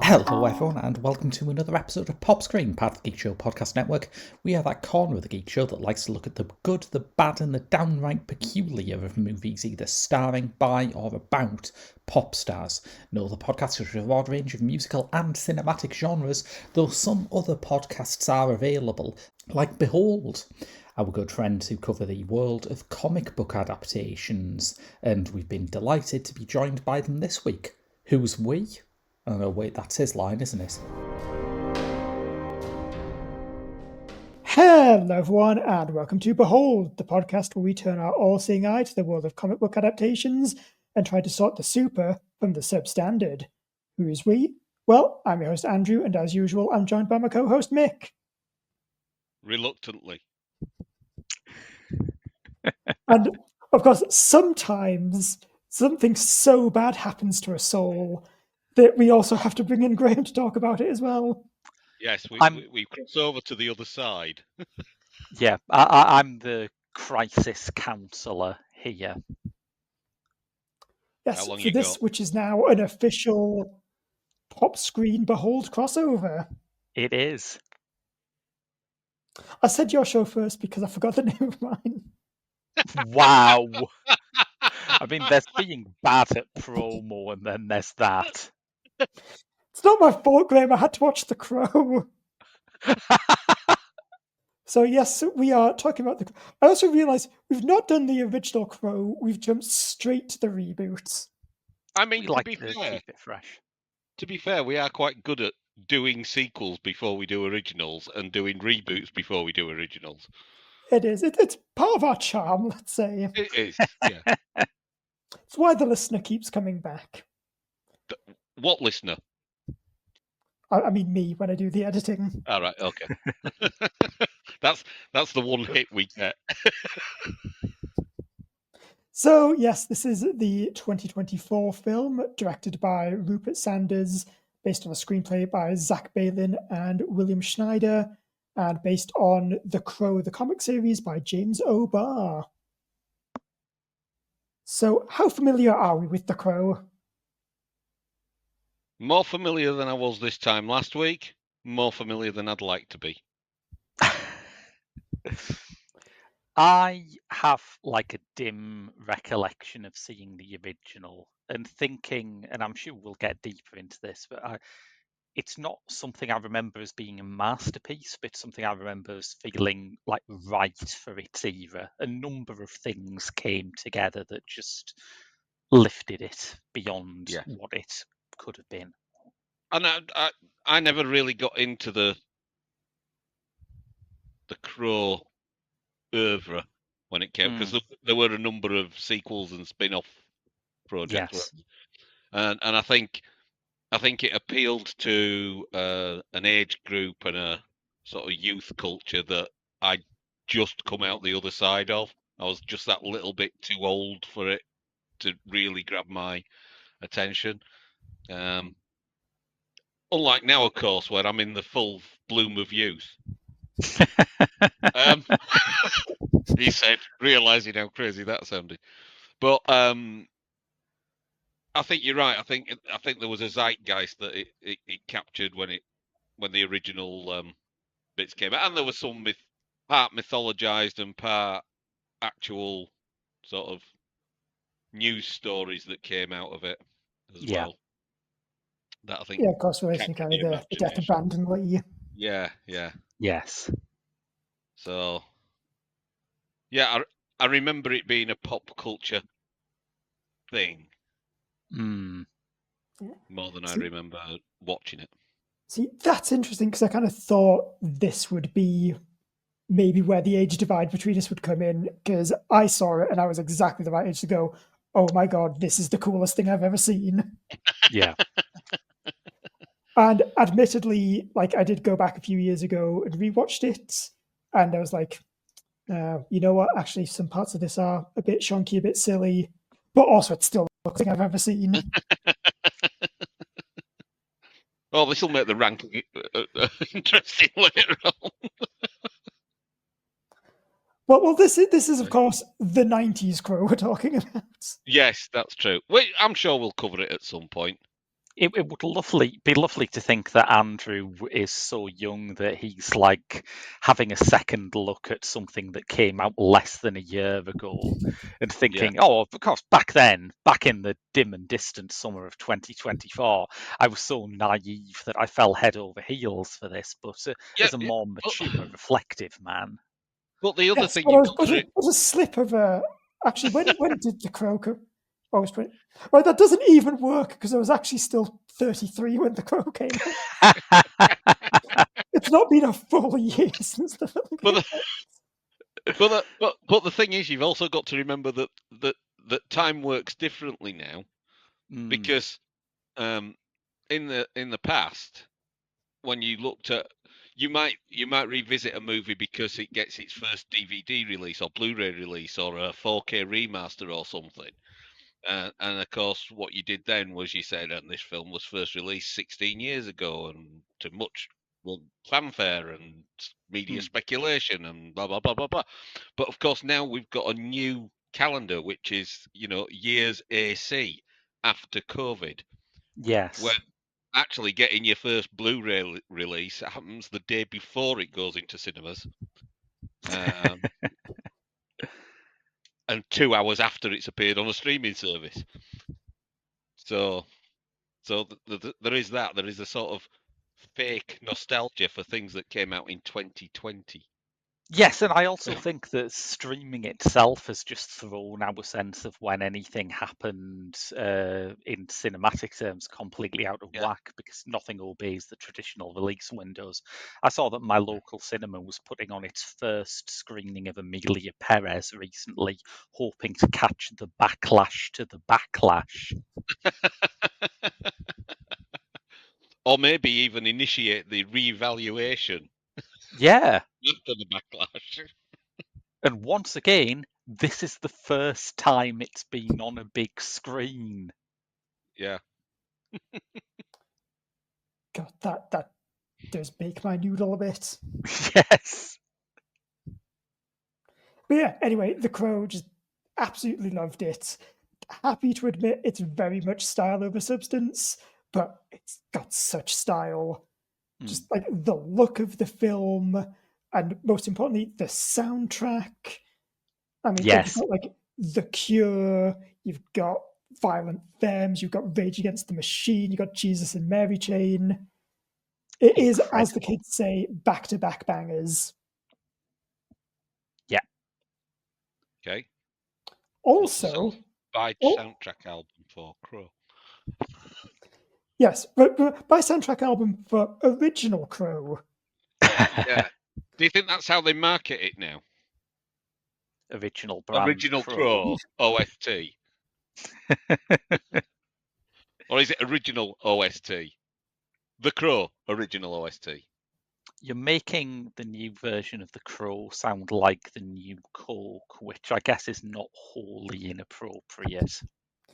Hello everyone and welcome to another episode of Pop Screen, part of the Geek Show podcast network. We are that corner of the Geek Show that likes to look at the good, the bad and the downright peculiar of movies either starring by or about pop stars. No, the podcast is a broad range of musical and cinematic genres, though some other podcasts are available, like Behold, our good friends who cover the world of comic book adaptations, and we've been delighted to be joined by them this week. Who's we? Oh no, wait, that's his line, isn't it? Hello everyone and welcome to Behold, the podcast where we turn our all-seeing eye to the world of comic book adaptations and try to sort the super from the substandard. Who is we? Well, I'm your host Andrew, and as usual I'm joined by my co-host Mick. Reluctantly. And of course, sometimes something so bad happens to a soul that we also have to bring in Graham to talk about it as well. Yes, we cross over to the other side. Yeah, I'm the crisis counsellor here. Yes, for this, which is now an official Pop Screen Behold crossover. It is. I said your show first because I forgot the name of mine. Wow. I mean, there's being bad at promo and then there's that. It's not my fault, Graham. I had to watch The Crow. So yes, we are talking about The Crow. I also realised we've not done the original Crow. We've jumped straight to the reboots. I mean, to keep it fresh. To be fair, we are quite good at doing sequels before we do originals and doing reboots before we do originals. It is. It's part of our charm, let's say. It is, yeah. It's why the listener keeps coming back. What listener? I mean me, when I do the editing. All right, okay. That's the one hit we get. So, yes, this is the 2024 film, directed by Rupert Sanders, based on a screenplay by Zach Balin and William Schneider, and based on The Crow, the comic series by James O'Barr. So, how familiar are we with The Crow? More familiar than I was this time last week. More familiar than I'd like to be. I have like a dim recollection of seeing the original and thinking, and I'm sure we'll get deeper into this, but it's not something I remember as being a masterpiece, but something I remember as feeling like right for its era. A number of things came together that just lifted it beyond what it could have been. And I never really got into the Crow oeuvre when it came, because there were a number of sequels and spin-off projects. Yes. And I think it appealed to an age group and a sort of youth culture that I'd just come out the other side of. I was just that little bit too old for it to really grab my attention. Unlike now, of course, where I'm in the full bloom of youth. He said, realising how crazy that sounded. But I think you're right. I think there was a zeitgeist that it captured when the original bits came out, and there was some part mythologized and part actual sort of news stories that came out of it as well. That I think. Yeah, of course, relating kind of the death of Brandon Lee. Yeah. Yes. So, yeah, I remember it being a pop culture thing. More than I remember watching it. See, that's interesting because I kind of thought this would be maybe where the age divide between us would come in, because I saw it and I was exactly the right age to go, oh my god, this is the coolest thing I've ever seen. Yeah. And admittedly, like, I did go back a few years ago and rewatched it, and I was like, you know what? Actually, some parts of this are a bit shonky, a bit silly, but also it's still the best thing I've ever seen. Oh, this will make the ranking interesting later on. Well, this is of course the '90s Crow we're talking about. Yes, that's true. Wait, I'm sure we'll cover it at some point. It would be lovely to think that Andrew is so young that he's like having a second look at something that came out less than a year ago and thinking, oh, of course, back then, back in the dim and distant summer of 2024, I was so naive that I fell head over heels for this. But as a more mature, reflective man. But the other Yes, thing but you've it got to... was a slip of a. Actually, when did the Crow come? Oh, it was 20. Right, that doesn't even work because I was actually still 33 when the Crow came out. It's not been a full year since the film came out. But the thing is, you've also got to remember that time works differently now, because in the past, when you looked at, you might revisit a movie because it gets its first DVD release or Blu-ray release or a 4K remaster or something. And of course, what you did then was you said, and this film was first released 16 years ago, and to much fanfare and media speculation and blah blah blah blah blah. But of course, now we've got a new calendar, which is years AC after COVID. Yes. Where actually getting your first Blu-ray release happens the day before it goes into cinemas. And 2 hours after it's appeared on a streaming service. So there is that. There is a sort of fake nostalgia for things that came out in 2020. Yes, and I also think that streaming itself has just thrown our sense of when anything happened in cinematic terms completely out of whack, because nothing obeys the traditional release windows. I saw that my local cinema was putting on its first screening of Emilia Perez recently, hoping to catch the backlash to the backlash. Or maybe even initiate the reevaluation. Yeah. After the backlash. And once again, this is the first time it's been on a big screen. Yeah. God, that does make my noodle a bit. Yes. But yeah, anyway, The Crow, just absolutely loved it. Happy to admit it's very much style over substance, but it's got such style. Just like the look of the film, and most importantly, the soundtrack. I mean, yes. You've got like The Cure, you've got Violent Femmes, you've got Rage Against the Machine, you've got Jesus and Mary Chain. It is, as the kids say, back-to-back bangers. Yeah. Okay. Also, by soundtrack album for Crow. Yes, but by soundtrack album for original Crow. Yeah. Do you think that's how they market it now? Original brand Original Crow OST. Or is it original OST? The Crow original OST. You're making the new version of The Crow sound like the new Coke, which I guess is not wholly inappropriate.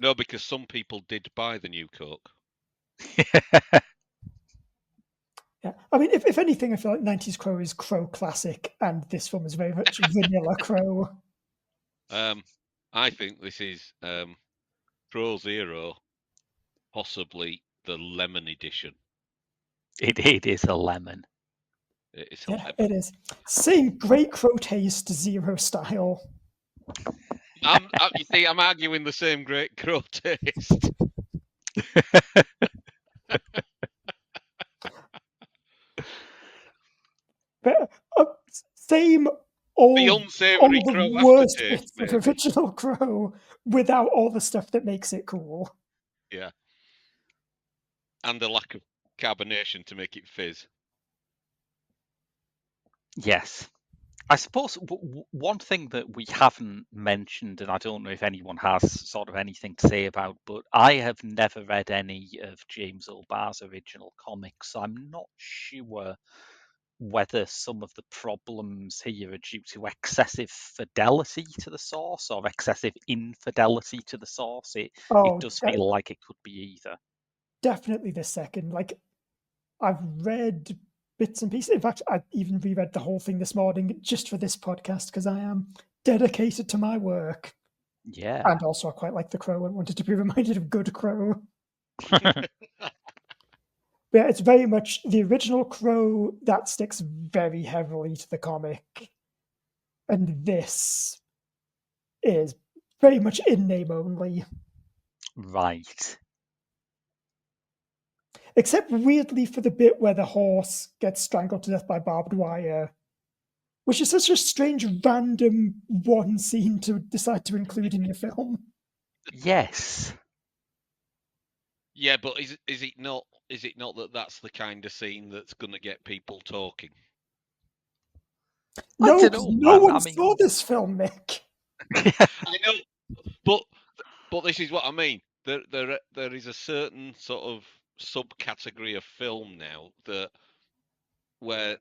No, because some people did buy the new Coke. Yeah, I mean, if anything, I feel like 90s Crow is Crow classic, and this film is very much vanilla Crow. I think this is Crow Zero, possibly the lemon edition. It is a lemon. It is a lemon. It is. Same great Crow taste, Zero style. You see, I'm arguing the same great Crow taste. But same all the unsavory all Crow the worst aftertaste, bits of original Crow without all the stuff that makes it cool. Yeah. And the lack of carbonation to make it fizz. Yes. I suppose one thing that we haven't mentioned, and I don't know if anyone has sort of anything to say about, but I have never read any of James O'Barr's original comics, so I'm not sure whether some of the problems here are due to excessive fidelity to the source or excessive infidelity to the source. It Oh, does feel like it could be either. definitely the second. Like, I've read bits and pieces. In fact, I even reread the whole thing this morning just for this podcast because I am dedicated to my work. Yeah. And also, I quite like The Crow and wanted to be reminded of Good Crow. But yeah, it's very much the original Crow that sticks very heavily to the comic. And this is very much in name only. Right. Except weirdly for the bit where the horse gets strangled to death by barbed wire, which is such a strange random one scene to decide to include in your film. Yes. Yeah, but is it not that that's the kind of scene that's going to get people talking? No, I don't know, no one I mean... saw this film, Mick. I know, but this is what I mean. There is a certain sort of subcategory of film now that where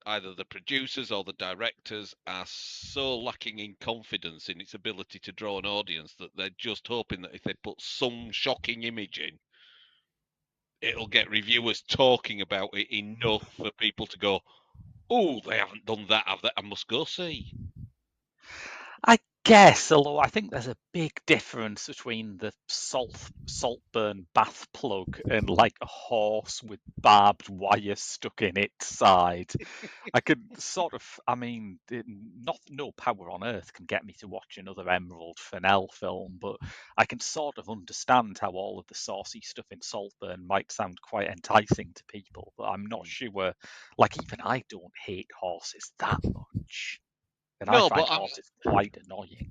either the producers or the directors are so lacking in confidence in its ability to draw an audience that they're just hoping that if they put some shocking image in, it'll get reviewers talking about it enough for people to go, oh, they haven't done that, have they? I must go see. I guess, although I think there's a big difference between the Saltburn bath plug and like a horse with barbed wire stuck in its side. I could sort of, I mean, no power on earth can get me to watch another Emerald Fennell film, but I can sort of understand how all of the saucy stuff in Saltburn might sound quite enticing to people, but I'm not sure, like even I don't hate horses that much. And I No, find but horses quite annoying.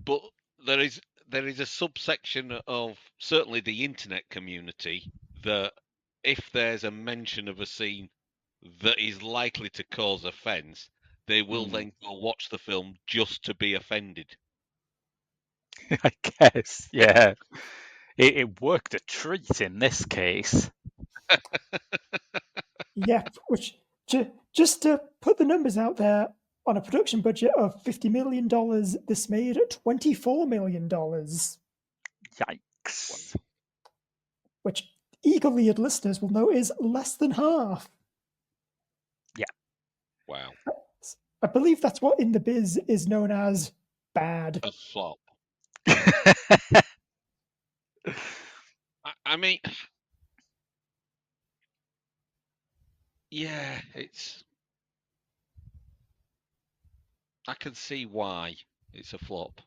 but there is a subsection of certainly the internet community that if there's a mention of a scene that is likely to cause offence, they will then go watch the film just to be offended. I guess, yeah. It worked a treat in this case. Yep, which, just to put the numbers out there, on a production budget of $50 million, this made $24 million. Yikes. Which eagle-eared listeners will know is less than half. Yeah. Wow. I believe that's what in the biz is known as bad. A flop. I mean, yeah, I can see why it's a flop.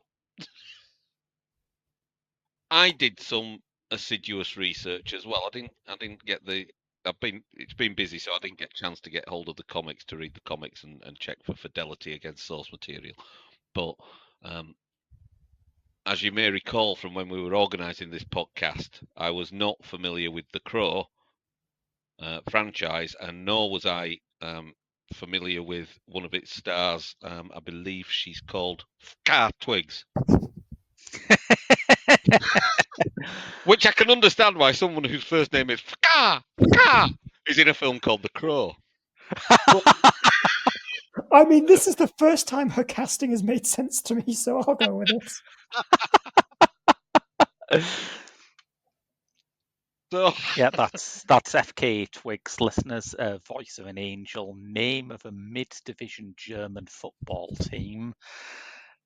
I did some assiduous research as well. I didn't get it's been busy, so I didn't get a chance to get hold of the comics to read the comics and check for fidelity against source material. But as you may recall from when we were organising this podcast, I was not familiar with the Crow franchise, and nor was I familiar with one of its stars. I believe she's called FKA Twigs. Which I can understand why someone whose first name is FKA is in a film called The Crow. I mean, this is the first time her casting has made sense to me, so I'll go with it. So Yeah, that's FKA Twigs, listeners. Voice of an angel, name of a mid-division German football team.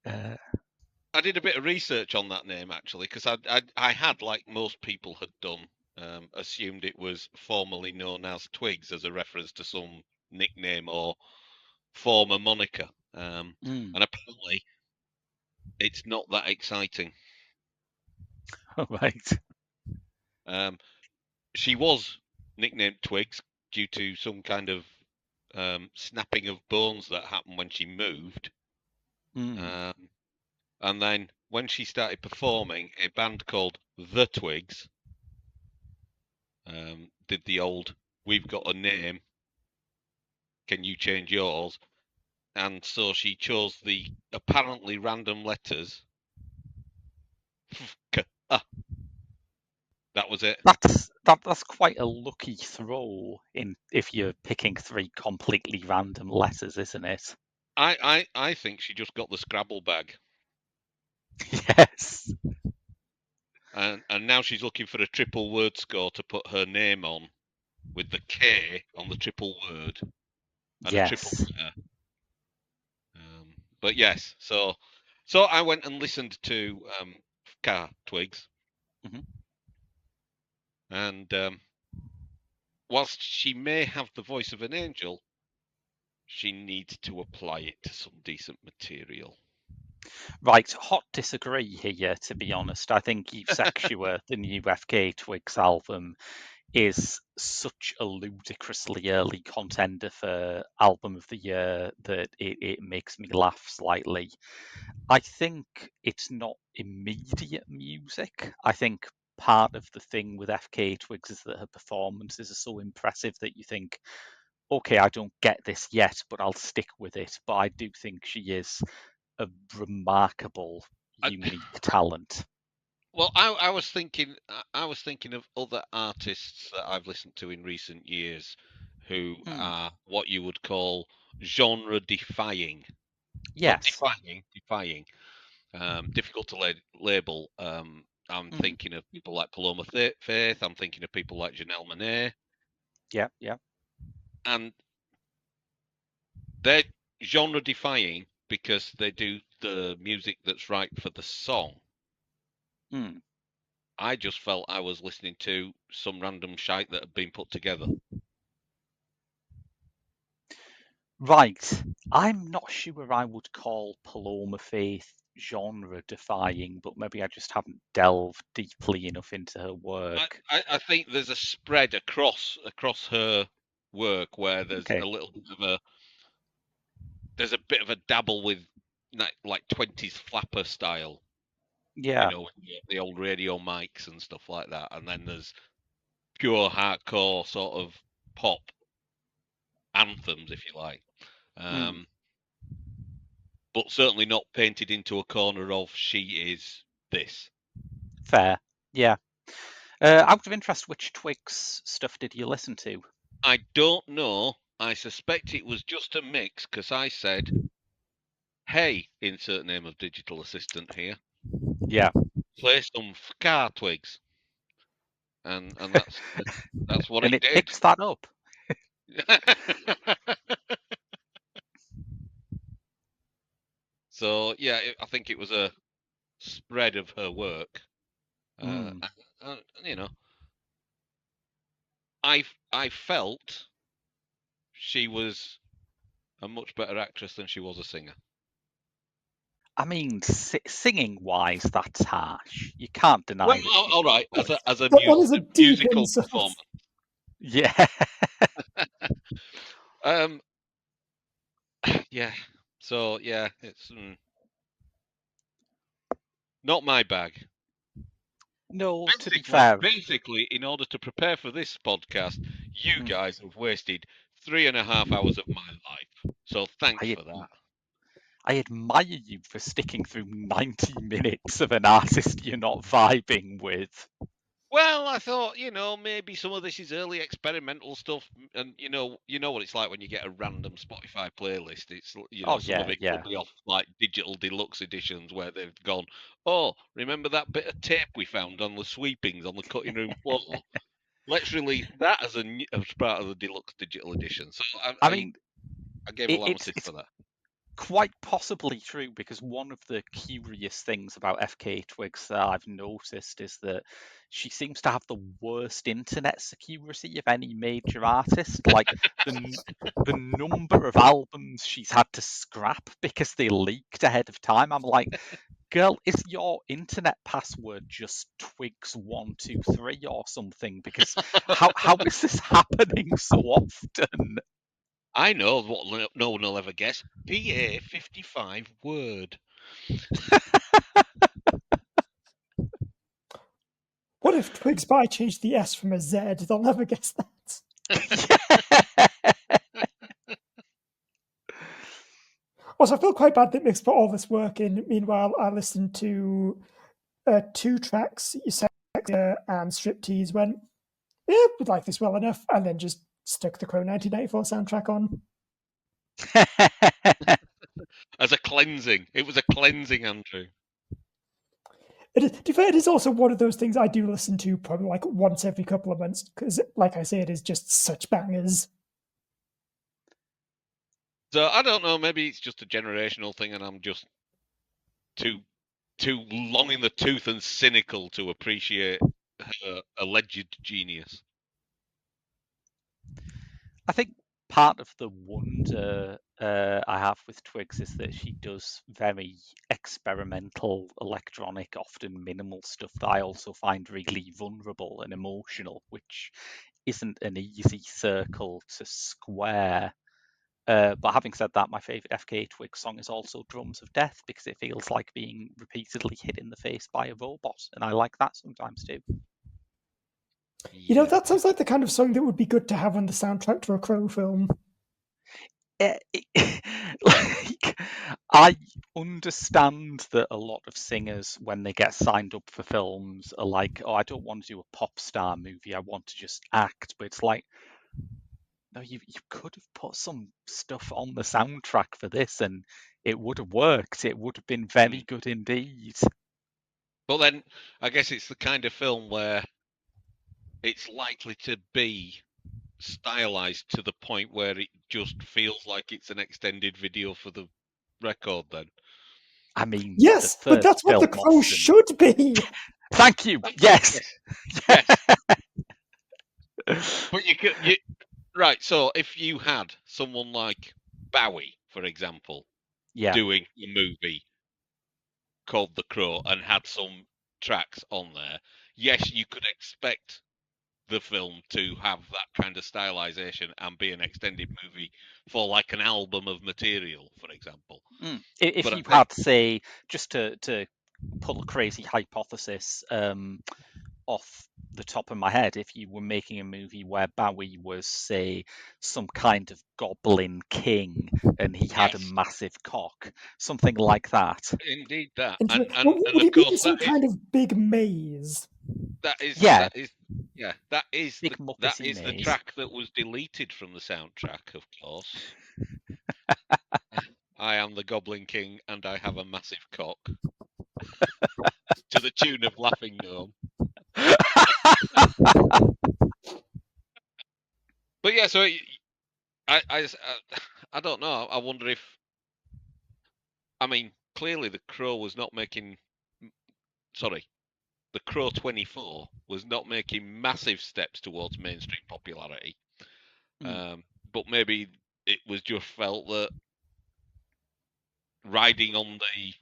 I did a bit of research on that name actually, because I had, like most people had done, assumed it was formerly known as Twigs as a reference to some nickname or former moniker, and apparently it's not that exciting. Right. She was nicknamed Twigs due to some kind of snapping of bones that happened when she moved. And then when she started performing, a band called The Twigs did the old "We've got a name, can you change yours?" and so she chose the apparently random letters. That was it. That's quite a lucky throw if you're picking 3 completely random letters, isn't it? I think she just got the Scrabble bag. Yes. And now she's looking for a triple word score to put her name on, with the K on the triple word and a triple Yes. letter. But yes, so I went and listened to FKA Twigs, and whilst she may have the voice of an angel, she needs to apply it to some decent material. Right, hot disagree here, to be honest. I think Eve Sexua, the new FKA Twigs album, is such a ludicrously early contender for album of the year that it makes me laugh slightly. I think it's not immediate music. I think part of the thing with FKA Twigs is that her performances are so impressive that you think, okay, I don't get this yet, but I'll stick with it. But I do think she is a remarkable, unique talent. Well, I was thinking of other artists that I've listened to in recent years who are what you would call genre defying. Yes. Not defying. Difficult to label. I'm thinking of people like Paloma Faith. I'm thinking of people like Janelle Monáe. Yeah. And they're genre defying because they do the music that's right for the song. I just felt I was listening to some random shite that had been put together. Right. I'm not sure I would call Paloma Faith genre defying, but maybe I just haven't delved deeply enough into her work. I think there's a spread across her work where there's a little bit of there's a bit of a dabble with like 20s flapper style. Yeah. The old radio mics and stuff like that. And then there's pure hardcore sort of pop anthems, if you like. But certainly not painted into a corner of she is this. Fair. Yeah. Out of interest, which Twigs stuff did you listen to? I don't know. I suspect it was just a mix because I said, hey, insert name of digital assistant here. Yeah. Play some FKA Twigs. And that's what and it did. Picks that up. So yeah, I think it was a spread of her work. I felt she was a much better actress than she was a singer. I mean, singing wise, that's harsh. You can't deny. Well, all right, as a musical performance. Yeah. Yeah. So yeah, it's not my bag. No, to be fair. Basically, in order to prepare for this podcast, you guys have wasted 3.5 hours of my life. So thanks for that. I admire you for sticking through 90 minutes of an artist you're not vibing with. Well, I thought, maybe some of this is early experimental stuff, and you know what it's like when you get a random Spotify playlist. It's some of it could be off like digital deluxe editions where they've gone, oh, remember that bit of tape we found on the sweepings on the cutting room floor? Let's release that as part of the deluxe digital edition. So I gave allowances for that. Quite possibly true, because one of the curious things about FKA Twigs that I've noticed is that she seems to have the worst internet security of any major artist. Like the number of albums she's had to scrap because they leaked ahead of time. I'm like, girl, is your internet password just Twigs123 or something? Because how is this happening so often? I know what no one will ever guess. PA55 word. What if Twigs by changed the S from a Z? They'll never guess that. Also, I feel quite bad that Mick's put all this work in. Meanwhile, I listened to 2 tracks, You Said and Striptease, went, yeah, would like this well enough, and then just stuck the Crow 1994 soundtrack on. As a cleansing. It was a cleansing, Andrew. To be fair, it is also one of those things I do listen to probably like once every couple of months, because, like I say, it is just such bangers. So I don't know, maybe it's just a generational thing and I'm just too long in the tooth and cynical to appreciate her alleged genius. I think part of the wonder I have with Twigs is that she does very experimental, electronic, often minimal stuff that I also find really vulnerable and emotional, which isn't an easy circle to square. But having said that, my favourite FKA Twigs song is also Drums of Death, because it feels like being repeatedly hit in the face by a robot, and I like that sometimes too. You know, that sounds like the kind of song that would be good to have on the soundtrack to a Crow film. Like, I understand that a lot of singers, when they get signed up for films, are like, oh, I don't want to do a pop star movie, I want to just act. But it's like, no, you could have put some stuff on the soundtrack for this and it would have worked. It would have been very good indeed. But then I guess it's the kind of film where it's likely to be stylized to the point where it just feels like it's an extended video for the record then. I mean, yes, but that's what the Crow should be. Thank you. Yes. Yes. But right, so if you had someone like Bowie, for example, doing a movie called The Crow and had some tracks on there, yes, you could expect the film to have that kind of stylization and be an extended movie for like an album of material, for example. If you had, say, just to pull a crazy hypothesis off the top of my head, if you were making a movie where Bowie was, say, some kind of goblin king and he had a massive cock, something like that. Indeed, that. And would he be in some kind of big maze? That is the track that was deleted from the soundtrack, of course. I am the Goblin King and I have a massive cock. To the tune of Laughing Gnome. But yeah, so I don't know. I wonder if, I mean, clearly the Crow was not making. Sorry, the Crow 24 was not making massive steps towards mainstream popularity. But maybe it was just felt that riding on the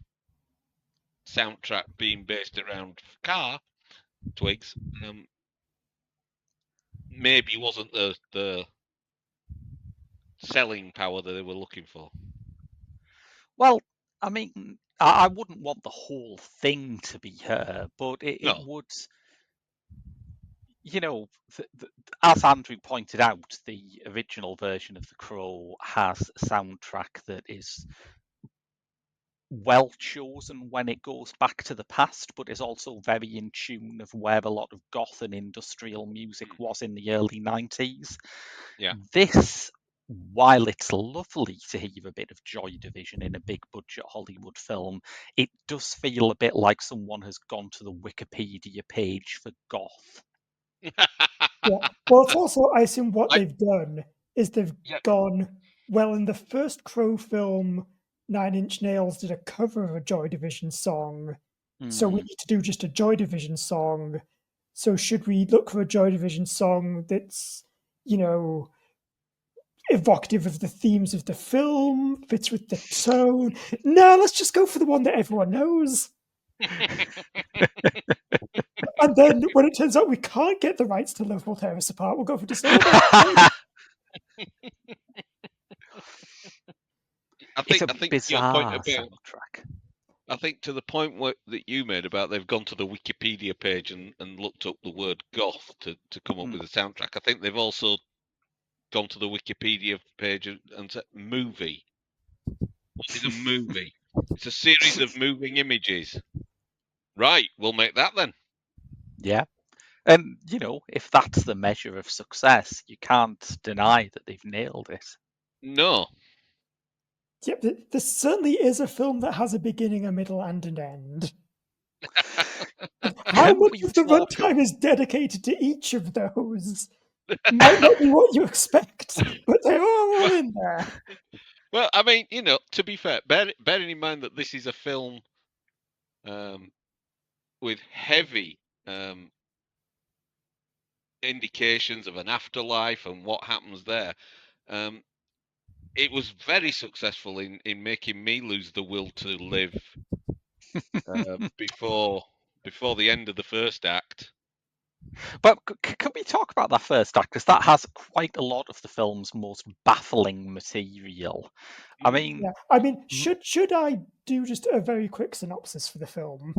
soundtrack being based around FKA Twigs, maybe wasn't the selling power that they were looking for. Well, I mean, I wouldn't want the whole thing to be her, but it would, you know, as Andrew pointed out, the original version of The Crow has a soundtrack that is well chosen when it goes back to the past, but is also very in tune of where a lot of goth and industrial music was in the early 90s. Yeah. This, while it's lovely to hear a bit of Joy Division in a big budget Hollywood film, it does feel a bit like someone has gone to the Wikipedia page for goth. Yeah. Well, it's also, I assume what they've done is they've gone, well, in the first Crow film, 9 Inch Nails did a cover of a Joy Division song. So we need to do just a Joy Division song. So should we look for a Joy Division song that's, you know, evocative of the themes of the film, fits with the tone? No, let's just go for the one that everyone knows. And then when it turns out we can't get the rights to Love Will Tear Us Apart, we'll go for Disorder. I think your point about soundtrack. I think to the point that you made about they've gone to the Wikipedia page and looked up the word goth to come up with a soundtrack. I think they've also gone to the Wikipedia page and said movie. What is a movie? It's a series of moving images. Right, we'll make that then. Yeah. And, if that's the measure of success, you can't deny that they've nailed it. No. Yep, this certainly is a film that has a beginning, a middle, and an end. How Can much we of the talk runtime is dedicated to each of those might not be what you expect, but they're all in there. Well, I mean, to be fair, bearing in mind that this is a film with heavy indications of an afterlife and what happens there, it was very successful in making me lose the will to live before the end of the first act. But can we talk about that first act? Because that has quite a lot of the film's most baffling material. I mean, Yeah, I mean, should I do just a very quick synopsis for the film?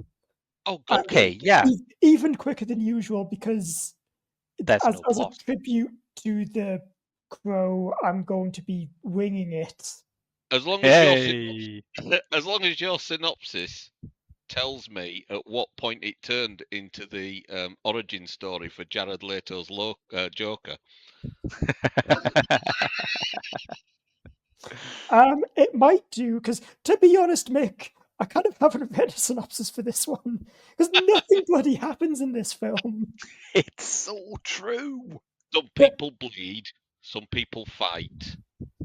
Oh, God. okay, yeah, Even quicker than usual, because there's no as a plot. tribute to the Crow, I'm going to be winging it. As long as Hey. your synopsis tells me at what point it turned into the origin story for Jared Leto's Joker. It might do, because to be honest, Mick, I kind of haven't read a synopsis for this one, because nothing bloody happens in this film. It's so true. Some people bleed, some people fight.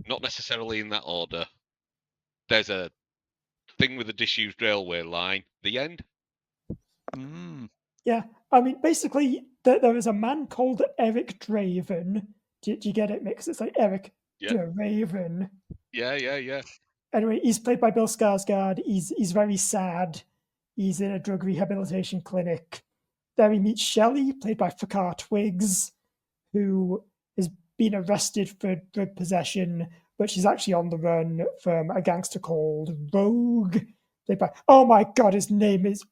Not necessarily in that order. There's a thing with a disused railway line. The end. Yeah, I mean, basically, there is a man called Eric Draven. Do you get it, Mick? It's like Eric Draven. Yeah. Anyway, he's played by Bill Skarsgård. He's very sad. He's in a drug rehabilitation clinic. There he meets Shelly, played by FKA Twigs, who has been arrested for drug possession, but she's actually on the run from a gangster called Rogue. Played by, oh my god, his name is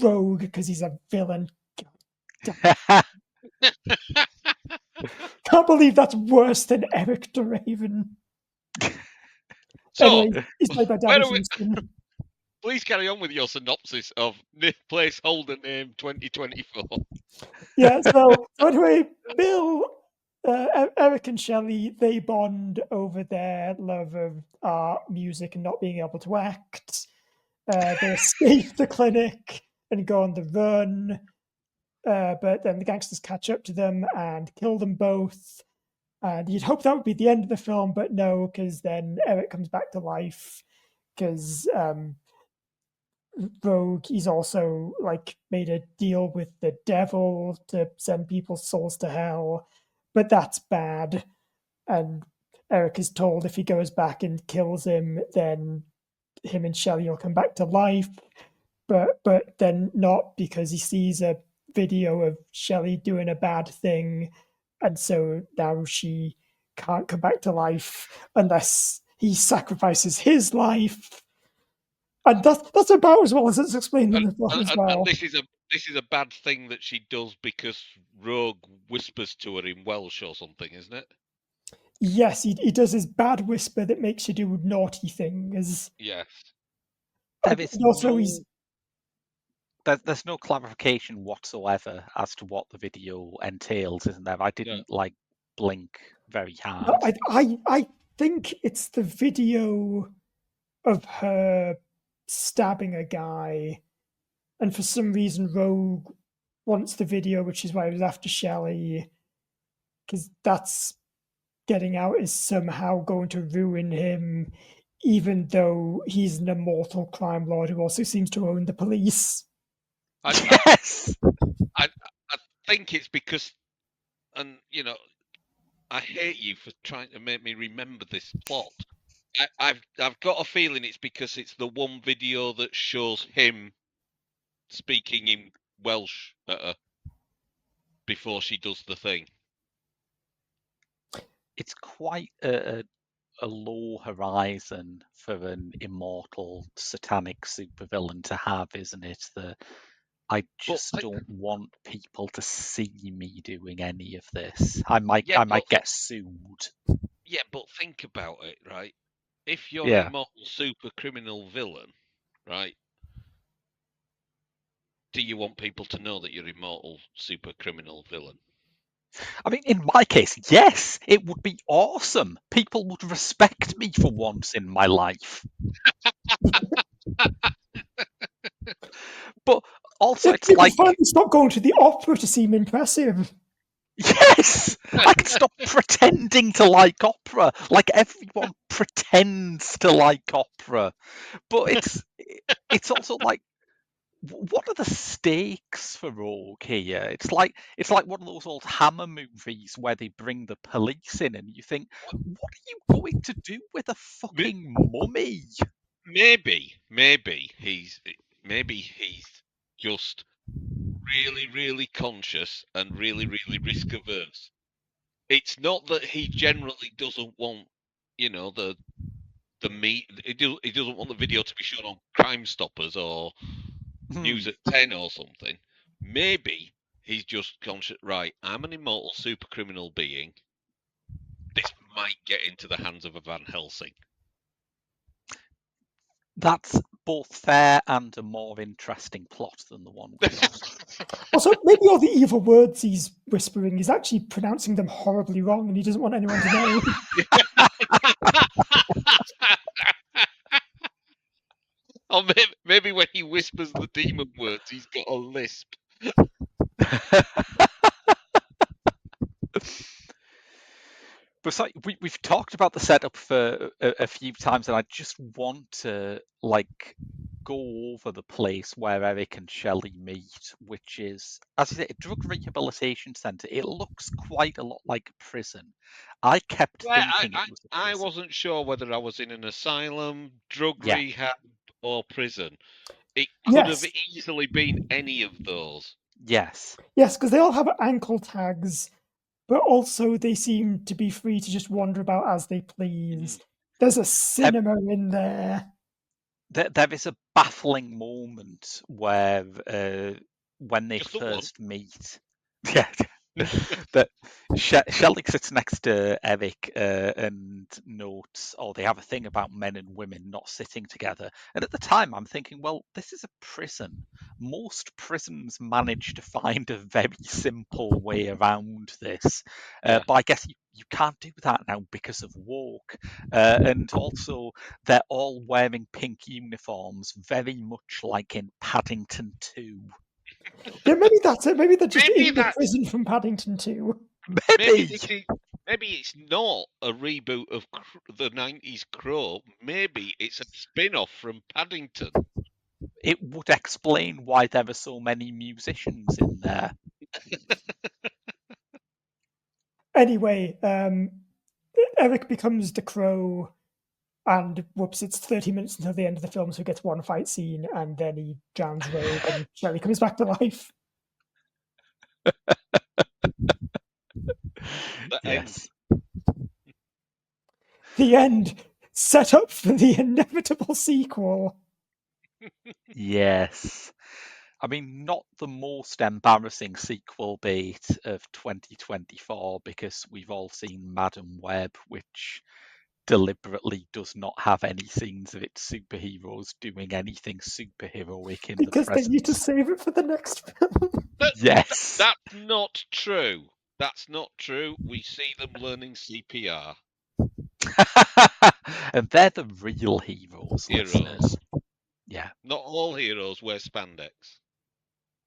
Rogue because he's a villain. Can't believe that's worse than Eric Draven. So, anyway, he's played by Danny Houston. Please carry on with your synopsis of placeholder name 2024. Yeah, so anyway, Bill, Eric and Shelly, they bond over their love of art, music, and not being able to act. They escape the clinic and go on the run, but then the gangsters catch up to them and kill them both. And you'd hope that would be the end of the film, but no, because then Eric comes back to life, because Rogue, he's also like made a deal with the devil to send people's souls to hell, but that's bad. And Eric is told if he goes back and kills him, then him and Shelly will come back to life. But then not, because he sees a video of Shelly doing a bad thing, and so now she can't come back to life unless he sacrifices his life. And that's about as well as it's explained in the plot as well. And this is a bad thing that she does because Rogue whispers to her in Welsh or something, isn't it? Yes, he does his bad whisper that makes you do naughty things. Yes. There's no clarification whatsoever as to what the video entails, isn't there? I didn't blink very hard. No, I think it's the video of her stabbing a guy, and for some reason Rogue wants the video, which is why he was after Shelly, because that's getting out is somehow going to ruin him, even though he's an immortal crime lord who also seems to own the police. Yes! I think it's because, and I hate you for trying to make me remember this plot. I've got a feeling it's because it's the one video that shows him speaking in Welsh at her before she does the thing. It's quite a low horizon for an immortal satanic supervillain to have, isn't it? I just don't want people to see me doing any of this. I might get sued. Yeah, but think about it, right? if you're Yeah. an immortal super criminal villain, right? Do you want people to know that you're immortal super criminal villain? I mean, in my case, yes, it would be awesome. People would respect me for once in my life. But also, it's People like, finally stop going to the opera to seem impressive. yes, I can stop pretending to like opera. Like everyone pretends to like opera, but it's also like, what are the stakes for Rogue here? It's like one of those old Hammer movies where they bring the police in, and you think, what are you going to do with a fucking mummy? Maybe he's just really, really conscious and really, really risk averse. It's not that he generally doesn't want, the meat. He doesn't want the video to be shown on Crime Stoppers or News at 10 or something. Maybe he's just conscious. Right, I'm an immortal super criminal being. This might get into the hands of a Van Helsing. That's both fair and a more interesting plot than the one we got. Also, maybe all the evil words he's whispering, he's actually pronouncing them horribly wrong, and he doesn't want anyone to know. Or maybe when he whispers the demon words, he's got a lisp. But it's like, we've talked about the setup for a few times, and I just want to go over the place where Eric and Shelly meet, which is, as you say, a drug rehabilitation centre. It looks quite a lot like a prison. I kept thinking it was a prison. I wasn't sure whether I was in an asylum, drug rehab, or prison. It could have easily been any of those. Yes. Yes, because they all have ankle tags, but also they seem to be free to just wander about as they please. There's a cinema in there. There is a baffling moment where when they Just the first meet, that Shelly sits next to Eric and notes, or they have a thing about men and women not sitting together. And at the time, I'm thinking, well, this is a prison. Most prisons manage to find a very simple way around this, but I guess you can't do that now because of woke. And also, they're all wearing pink uniforms, very much like in Paddington 2. Yeah, maybe that's it. Maybe they're just in the prison from Paddington 2. Maybe it's not a reboot of the 90s Crow. Maybe it's a spin-off from Paddington. It would explain why there are so many musicians in there. Anyway, Eric becomes the Crow, and whoops, it's 30 minutes until the end of the film, so he gets one fight scene, and then he drowns Rogue, and Shelly comes back to life. Yes. The end, set up for the inevitable sequel. Yes. I mean, not the most embarrassing sequel bait of 2024, because we've all seen Madam Web, which deliberately does not have any scenes of its superheroes doing anything superheroic in because the present. They need to save it for the next film. Yes. That's not true. That's not true. We see them learning CPR. And they're the real heroes. Heroes. Yeah. Not all heroes wear spandex.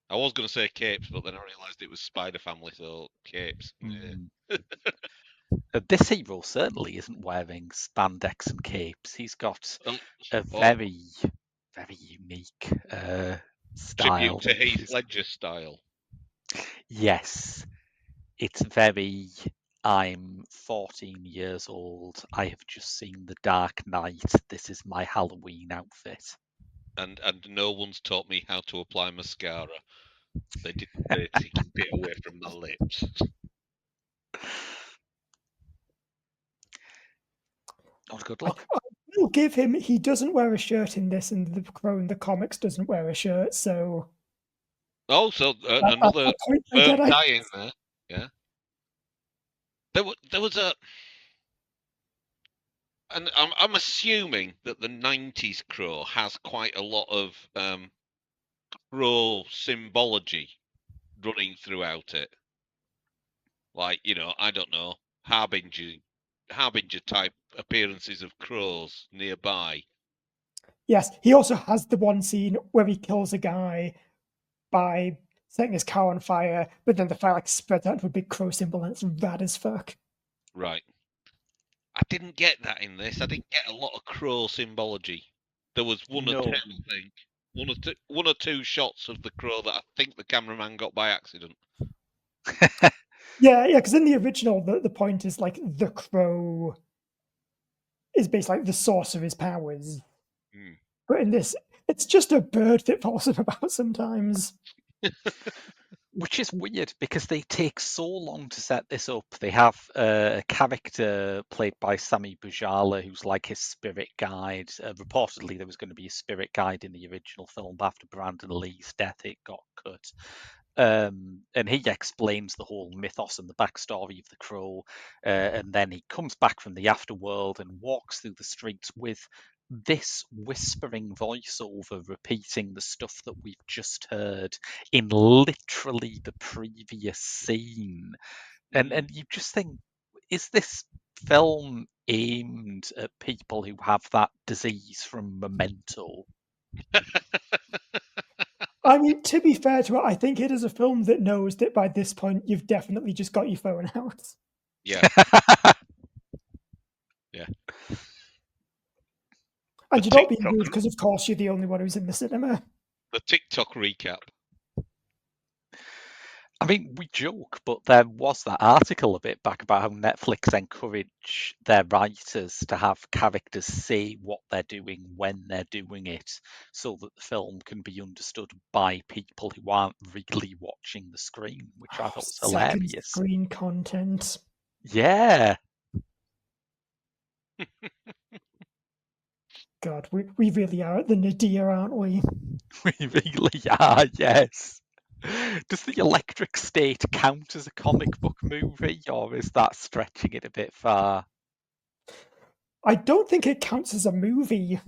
I was going to say capes, but then I realised it was Spider Family, so capes. This hero certainly isn't wearing spandex and capes. He's got a very, very unique style. Tribute to Heath Ledger style. Yes. It's very, I'm 14 years old. I have just seen The Dark Knight. This is my Halloween outfit. And no one's taught me how to apply mascara. They didn't say to keep it away from my lips. Not good luck. I will give him, he doesn't wear a shirt in this, and the Crow in the comics doesn't wear a shirt, so... Oh, so another firm tie in there. Yeah. There was a... And I'm assuming that the 90s Crow has quite a lot of Crow symbology running throughout it. Like, I don't know, Harbinger type appearances of crows nearby. Yes, he also has the one scene where he kills a guy by setting his car on fire, but then the fire like spreads out into a big crow symbol, and it's rad as fuck. Right. I didn't get that in this. I didn't get a lot of crow symbology. There was one or two, I think. One or two shots of the crow that I think the cameraman got by accident. Yeah, because in the original, the point is like the crow is basically like the source of his powers. Hmm. But in this, it's just a bird that follows him about sometimes. Which is weird because they take so long to set this up. They have a character played by Sami Bujala who's like his spirit guide. Reportedly, there was going to be a spirit guide in the original film, but after Brandon Lee's death, it got cut. And he explains the whole mythos and the backstory of the crow. And then he comes back from the afterworld and walks through the streets with this whispering voiceover repeating the stuff that we've just heard in literally the previous scene. And you just think, is this film aimed at people who have that disease from Memento? I mean, to be fair to it, I think it is a film that knows that by this point you've definitely just got your phone out. Yeah. Yeah. And The you're not being TikTok- rude because, of course, you're the only one who's in the cinema. The TikTok recap. I mean, we joke, but there was that article a bit back about how Netflix encourage their writers to have characters say what they're doing when they're doing it, so that the film can be understood by people who aren't really watching the screen, which I thought was Second hilarious. screen content. Yeah. God, we really are at the nadir, aren't we? We really are, yes. Does the Electric State count as a comic book movie, or is that stretching it a bit far? I don't think it counts as a movie.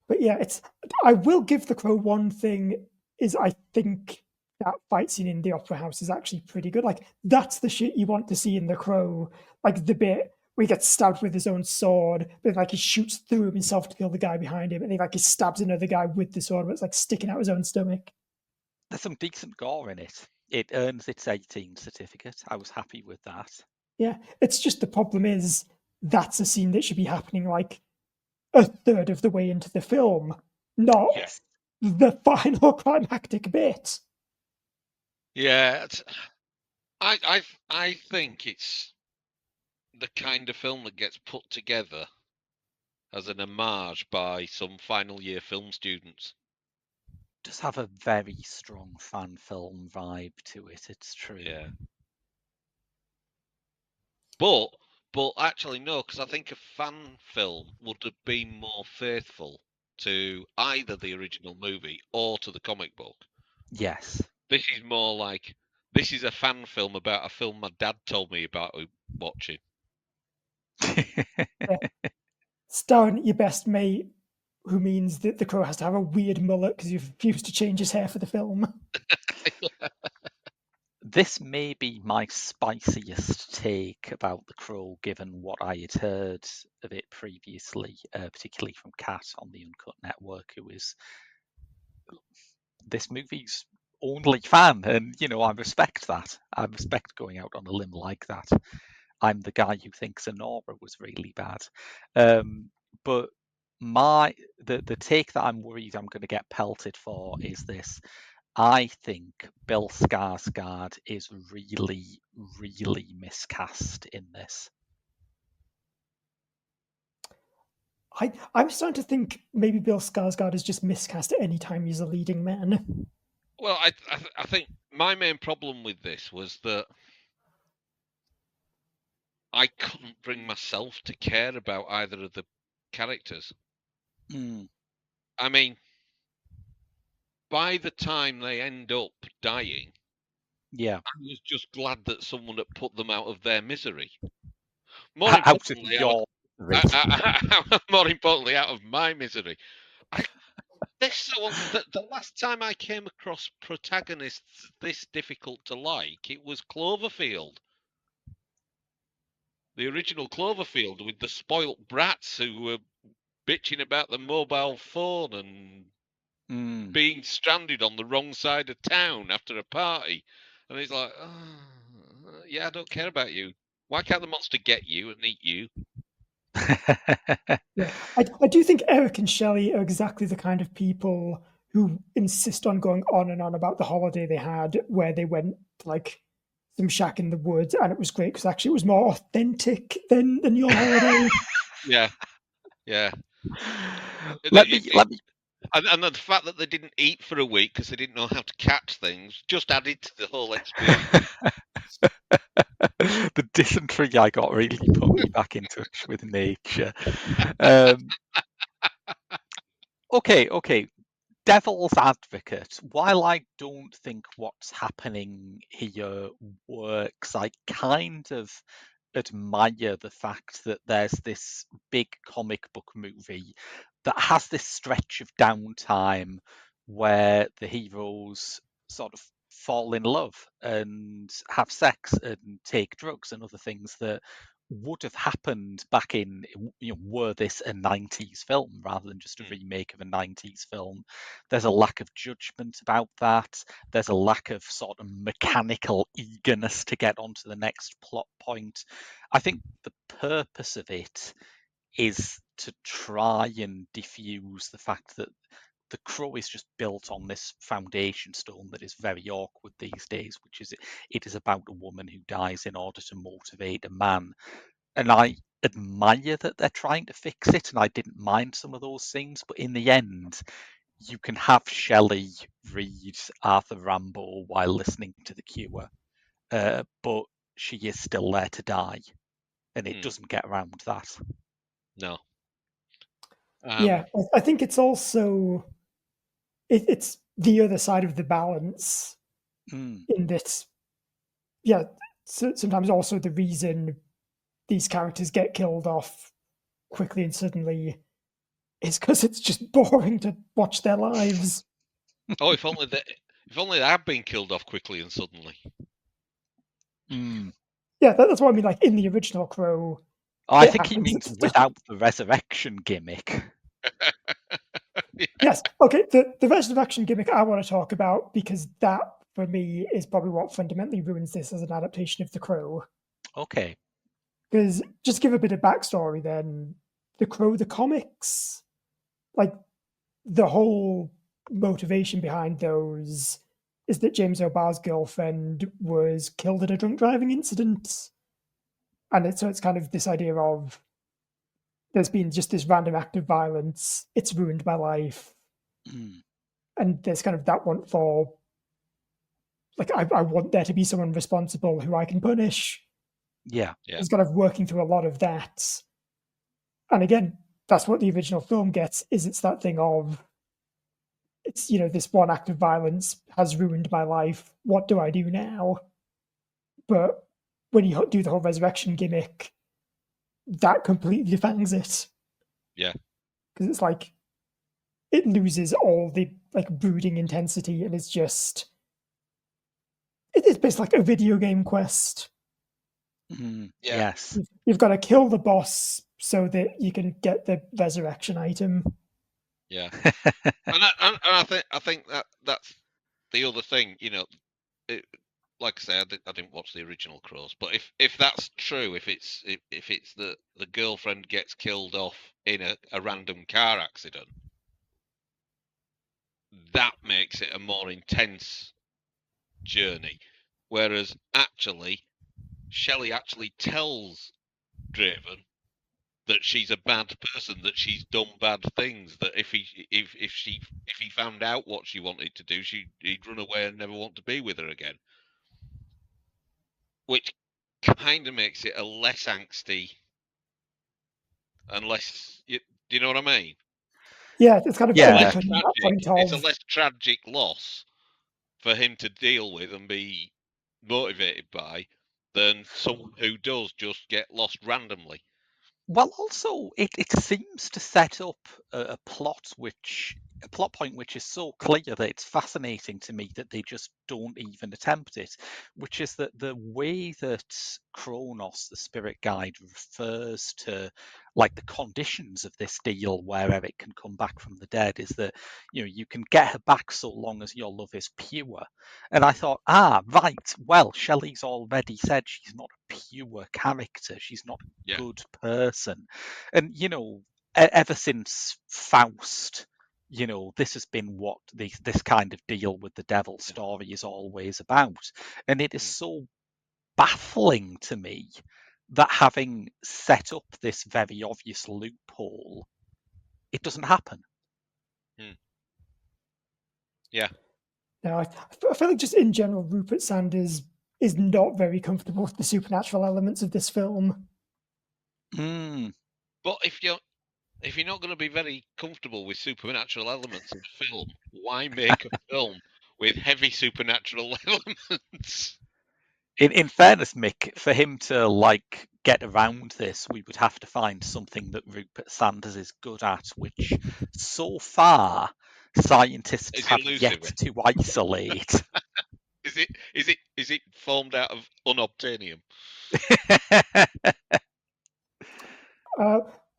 But yeah, I will give The Crow one thing, is I think that fight scene in the Opera House is actually pretty good. Like, that's the shit you want to see in The Crow. Like, the bit where he gets stabbed with his own sword, but like he shoots through himself to kill the guy behind him, and then like he stabs another guy with the sword, but it's like sticking out his own stomach. There's some decent gore in it. It earns its 18 certificate. I was happy with that. Yeah, it's just the problem is that's a scene that should be happening like a third of the way into the film, not Yes. the final climactic bit. Yeah, I think it's the kind of film that gets put together as an homage by some final year film students. Does have a very strong fan film vibe to it. It's true. Yeah. But actually no, because I think a fan film would have been more faithful to either the original movie or to the comic book. Yes. This is more like, this is a fan film about a film my dad told me about watching. Starring your best mate, who means that the Crow has to have a weird mullet because you've refused to change his hair for the film. This may be my spiciest take about The Crow, given what I had heard of it previously, particularly from Kat on the Uncut Network, who is this movie's only fan. And, I respect that. I respect going out on a limb like that. I'm the guy who thinks Anora was really bad. But the take that I'm worried I'm going to get pelted for is this. I think Bill Skarsgård is really, really miscast in this. I'm starting to think maybe Bill Skarsgård is just miscast at any time he's a leading man. Well, I think my main problem with this was that I couldn't bring myself to care about either of the characters. Mm. I mean, by the time they end up dying, Yeah. I was just glad that someone had put them out of their misery. Out of your more importantly, out of my misery. The last time I came across protagonists this difficult to like, it was Cloverfield. The original Cloverfield with the spoilt brats who were bitching about the mobile phone and being stranded on the wrong side of town after a party. And it's like, oh, yeah, I don't care about you. Why can't the monster get you and eat you? Yeah, I do think Eric and Shelley are exactly the kind of people who insist on going on and on about the holiday they had, where they went to, like, some shack in the woods, and it was great because actually it was more authentic than your holiday. Yeah, yeah. Let me And the fact that they didn't eat for a week because they didn't know how to catch things just added to the whole experience. The dysentery I got really put me back in touch with nature. Okay. Devil's advocate. While I don't think what's happening here works, I kind of admire the fact that there's this big comic book movie that has this stretch of downtime where the heroes sort of fall in love and have sex and take drugs and other things that would have happened back in, were this a 90s film rather than just a remake of a 90s film. There's a lack of judgment about that. There's a lack of sort of mechanical eagerness to get onto the next plot point. I think the purpose of it is to try and diffuse the fact that The Crow is just built on this foundation stone that is very awkward these days, which is it is about a woman who dies in order to motivate a man. And I admire that they're trying to fix it, and I didn't mind some of those scenes, but in the end, you can have Shelley read Arthur Rimbaud while listening to The Cure, but she is still there to die, and it doesn't get around that. No. Yeah, I think it's also it's the other side of the balance in that. Yeah, so sometimes also the reason these characters get killed off quickly and suddenly is because it's just boring to watch their lives. Oh, if only they had been killed off quickly and suddenly. Yeah, that's what I mean. Like in the original Crow, I think he means without the resurrection gimmick. Yes. Okay. The resurrection gimmick I want to talk about, because that for me is probably what fundamentally ruins this as an adaptation of The Crow. Okay. Because just give a bit of backstory then. The Crow, the comics, like the whole motivation behind those is that James O'Barr's girlfriend was killed in a drunk driving incident. And so it's kind of this idea of there's been just this random act of violence, it's ruined my life. And there's kind of that want for, like, I want there to be someone responsible who I can punish. Yeah. It's kind of working through a lot of that. And again, that's what the original film gets, is it's that thing of, it's, this one act of violence has ruined my life. What do I do now? But when you do the whole resurrection gimmick, that completely defangs it. Yeah. Because it's like, it loses all the like brooding intensity, and it's just, it's basically like a video game quest. Yes. You've got to kill the boss so that you can get the resurrection item. Yeah. and I think that's the other thing, like I say, I didn't watch the original Crows, but if that's true, if it's the girlfriend gets killed off in a random car accident, that makes it a more intense journey. Whereas actually, Shelley actually tells Draven that she's a bad person, that she's done bad things, that if he found out what she wanted to do, he'd run away and never want to be with her again. Which kind of makes it a less angsty and less. Do you know what I mean? Yeah, it's kind of Yeah. overcoming that point It's a of less tragic loss for him to deal with and be motivated by than someone who does just get lost randomly. Well, also, it seems to set up a plot point which is so clear that it's fascinating to me that they just don't even attempt it, which is that the way that Kronos, the spirit guide, refers to like the conditions of this deal where Eric can come back from the dead is that you can get her back so long as your love is pure. And I thought, right, well, Shelley's already said she's not a pure character, she's not a good person. And ever since Faust, this has been what this kind of deal with the devil story is always about. And it is so baffling to me that having set up this very obvious loophole, it doesn't happen. Yeah. No, I feel like just in general, Rupert Sanders is not very comfortable with the supernatural elements of this film. But if you're not going to be very comfortable with supernatural elements of film, why make a film with heavy supernatural elements? In fairness, Mick, for him to get around this, we would have to find something that Rupert Sanders is good at, which so far scientists have yet to isolate. Is it formed out of unobtainium?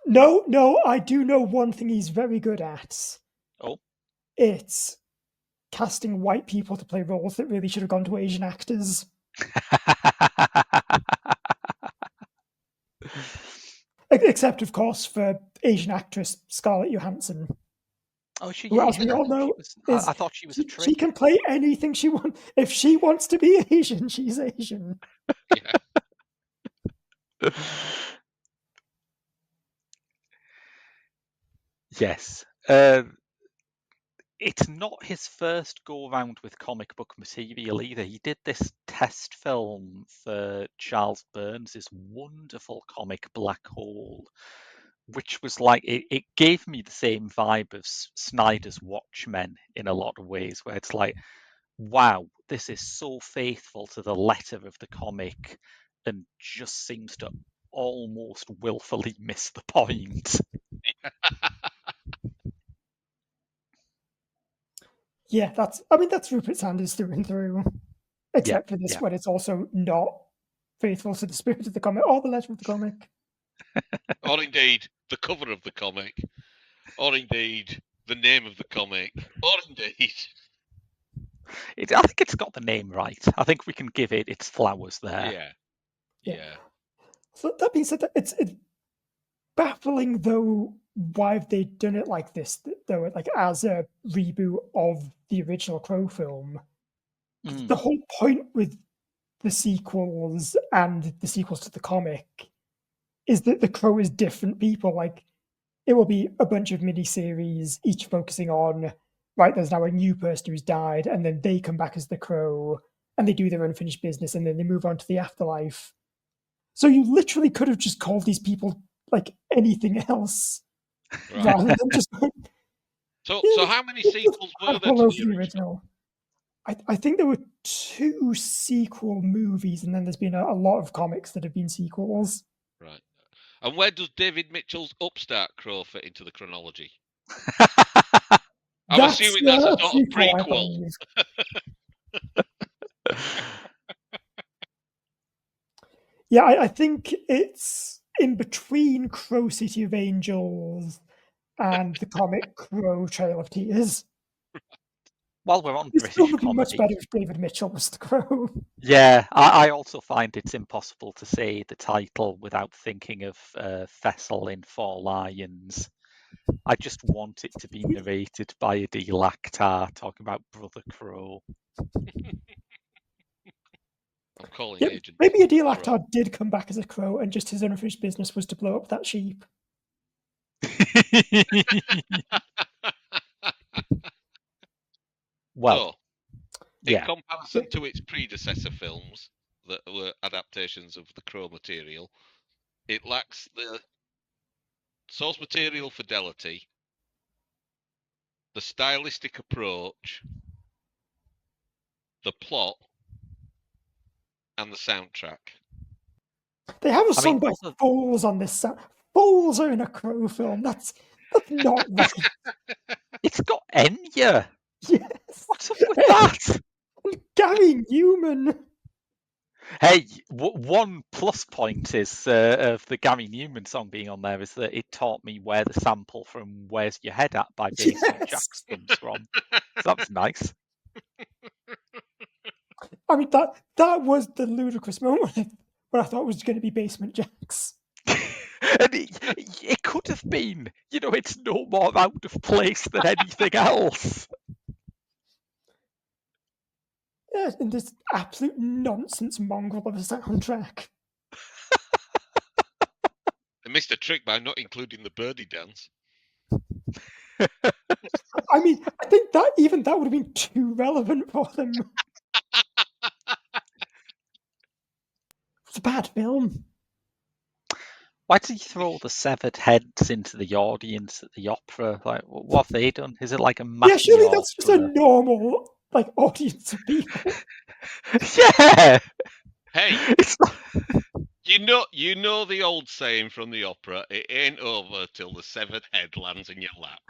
No, I do know one thing he's very good at. Oh. It's casting white people to play roles that really should have gone to Asian actors. Except, of course, for Asian actress Scarlett Johansson. Oh, she who, as we all know, I thought she was a trick. She can play anything she wants. If she wants to be Asian, she's Asian. Yeah. Yes. It's not his first go around with comic book material either. He did this test film for Charles Burns' wonderful comic Black Hole, which was like it gave me the same vibe of Snyder's Watchmen in a lot of ways, where it's like, wow, this is so faithful to the letter of the comic and just seems to almost willfully miss the point. Yeah, that's Rupert Sanders through and through. Except for this when it's also not faithful to the spirit of the comic or the letter of the comic. Or indeed the cover of the comic. Or indeed the name of the comic. Or indeed I think it's got the name right. I think we can give it its flowers there. Yeah. So that being said, it's baffling though why have they done it like this, though, like as a reboot of the original Crow film. The whole point with the sequels and the sequels to the comic is that the Crow is different people. Like, it will be a bunch of miniseries, each focusing on, right, there's now a new person who's died, and then they come back as the Crow, and they do their unfinished business, and then they move on to the afterlife. So you literally could have just called these people like anything else, rather than just. So how many sequels were there to the original? I think there were 2 sequel movies, and then there's been a lot of comics that have been sequels. Right. And where does David Mitchell's Upstart Crow fit into the chronology? I'm assuming that's a sort of prequel. Yeah, I think it's in between Crow City of Angels and the comic Crow Trail of Tears. While we're on British comedy, would be much better if David Mitchell was the Crow. Yeah, I also find it's impossible to say the title without thinking of Fessel in Four Lions. I just want it to be narrated by a Lactar talking about Brother Crow. I'm calling agent. Maybe a Lactar did come back as a crow, and just his unfinished business was to blow up that sheep. Well, in comparison to its predecessor films that were adaptations of the Crow material, it lacks the source material fidelity the stylistic approach, the plot, and the soundtrack. They have a song by Foals on this sound. Foals are in a Crow film. That's not right. It's got Enya. Yes. What's up with that? And Gary Newman. Hey, one plus point is of the Gary Newman song being on there is that it taught me where the sample from "Where's Your Head At" by Basement Jaxx comes from. So that was nice. I mean, that was the ludicrous moment where I thought it was going to be Basement Jaxx. And it could have been. You know, it's no more out of place than anything else. Yeah, and this absolute nonsense mongrel of a soundtrack. They missed a trick by not including the birdie dance. I mean, I think that would have been too relevant for them. It's a bad film. Why did he throw the severed heads into the audience at the opera? Like, what have they done? Is it like a massive? Yeah, surely that's just a normal audience of people. Yeah. Hey, you know the old saying from the opera: "It ain't over till the severed head lands in your lap."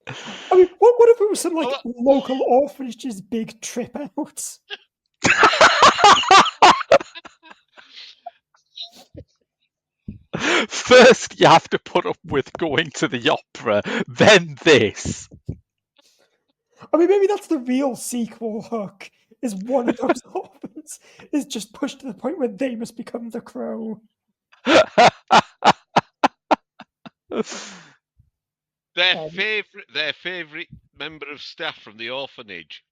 I mean, what if it was some local orphanage's big trip out? First, you have to put up with going to the opera, then this. I mean, maybe that's the real sequel hook, is one of those orphans is just pushed to the point where they must become the Crow. Their favourite member of staff from the orphanage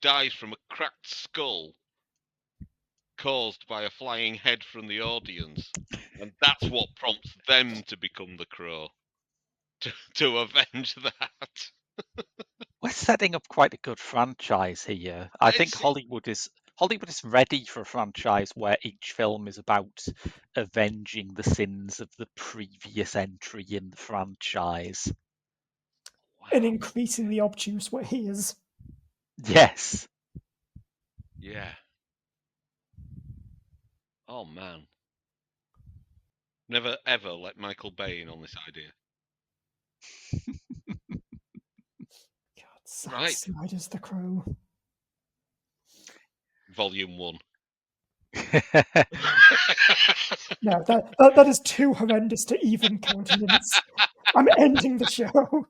dies from a cracked skull caused by a flying head from the audience, and that's what prompts them to become the Crow, to avenge that. We're setting up quite a good franchise here. I think Hollywood is ready for a franchise where each film is about avenging the sins of the previous entry in the franchise. In increasingly obtuse ways. Yes. Yeah. Oh man. Never ever let Michael Bay in on this idea. God, Zack Snyder's the Crow. Volume 1. No, that is too horrendous to even countenance. I'm ending the show.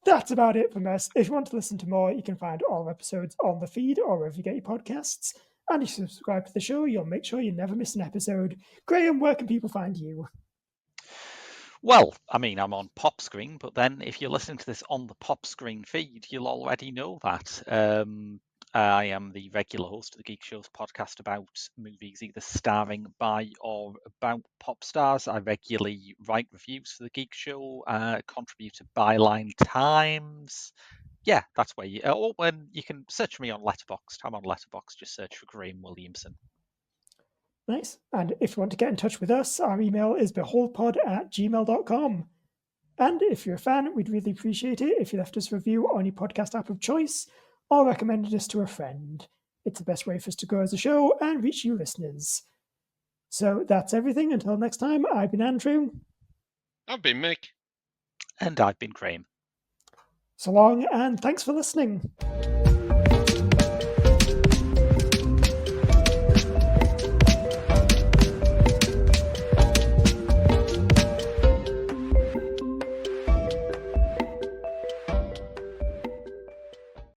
That's about it from us. If you want to listen to more, you can find all episodes on the feed or wherever you get your podcasts. And if you subscribe to the show, you'll make sure you never miss an episode. Graham, where can people find you? Well, I mean, I'm on Pop Screen, but then if you listen to this on the Pop Screen feed, you'll already know that. I am the regular host of the Geek Show's podcast about movies either starring by or about pop stars. I regularly write reviews for the Geek Show, contribute to Byline Times. Yeah, that's where you... Oh, and you can search me on Letterboxd. I'm on Letterboxd. Just search for Graham Williamson. Nice. And if you want to get in touch with us, our email is beholdpod@gmail.com. And if you're a fan, we'd really appreciate it if you left us a review on your podcast app of choice or recommended us to a friend. It's the best way for us to grow as a show and reach you listeners. So that's everything. Until next time, I've been Andrew. I've been Mick. And I've been Graham. So long, and thanks for listening.